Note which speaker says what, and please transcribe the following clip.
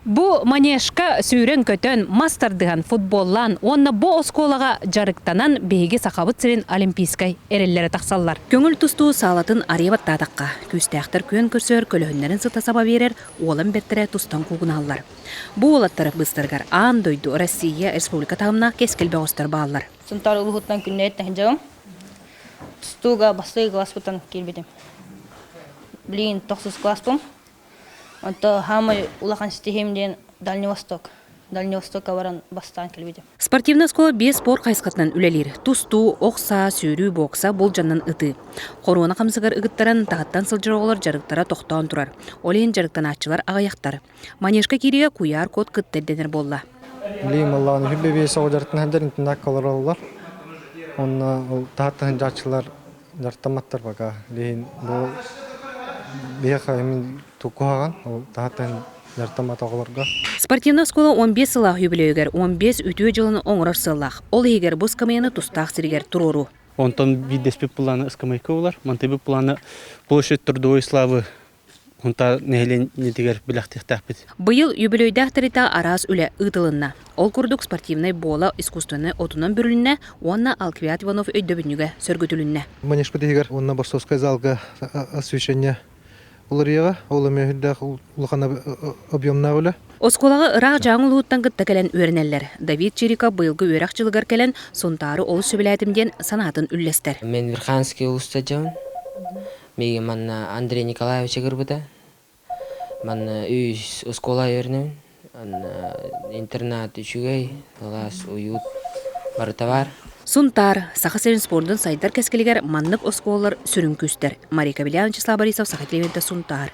Speaker 1: Бу манежка сүйрен көтөн мастардыган футболлан, онна бу осколага жарыктанан беги сахабыт сирин олимпийскай эреллері тақсаллар. Көңіл тусту салатын аребаттадаққа. Күстәқтір көн көрсөр көлөһүннәрін сытасаба берер, олым беттері тустан кугуналлар. Бу олаттары быстыргар аан дойду Россия Республика тағымна кескелбе остар баалар.
Speaker 2: Сунтар улухуттан күнне еттен жауым. Тустуга басты класс бутан келбедем. Блин, 9 класс бум. Анта хамы улахан стихимден Дальний Восток. Дальний Востокка баран бастан келбедем.
Speaker 1: Спортивный школа бес спорт кайскатынан үлелер. Тусту, оқса, сүйрүү, бокса бол жаннан ыты. Коруна камсыгар ыгыттаран тағаттан сылжыроғылар жарыктара тоқтауын турар. Олен жарыктан атчылар ағаяқтар. Манежка кириге куяр код кыттерденер болла.
Speaker 3: Лим Аллахны хүлбе бейсе оjartын хәмдәрин тинак калар алар. Онна тағаттан жачылар жартаматтар бага. Лин бу беха эмин тукуган, тағаттан жартамат оғыларға.
Speaker 1: Спортивный школа 15 сылақ юбилейгер 15 үтіө жылын оңырар сылақ. Ол егер бұл скамейны тустақ сиргер турору.
Speaker 4: Онтон видеспе планы скамейка олар, мантебе планы площадь трудовой славы. Онта нехелен нетигер билахтихтах бит.
Speaker 1: Быйыл юбилейдах тарита арас үле ытылынна. Ол курдук спортивный бола искусственный отунан бүрілінне, онна Алквиат Иванов өйдөбінюге сөргөтүлінне.
Speaker 3: Манежка дегер, онна Борсовская залга освещение уларыяға, оламе хүлдәқ улахана объемна үлі.
Speaker 1: Осколағы ырақ жаңыл ұлттан күтті кәлен өрінелер. Давид Чирика бұйылғы өрақ жылығар кәлен сонтары ол сөбіләтімден санатын үллестер.
Speaker 5: Мен Верханский уста жауын. Меге манна Андрей Николаевич гырбыда. Манна үй оскола өрінен. Интернат үшігей, лас уют барытавар.
Speaker 1: Сунтар, Сахасерин спордың сайдар кәскелігер маннық осколалар сүрін күстер. Марика Белян, Числа Борисов, Сахатлевенті Сунтар.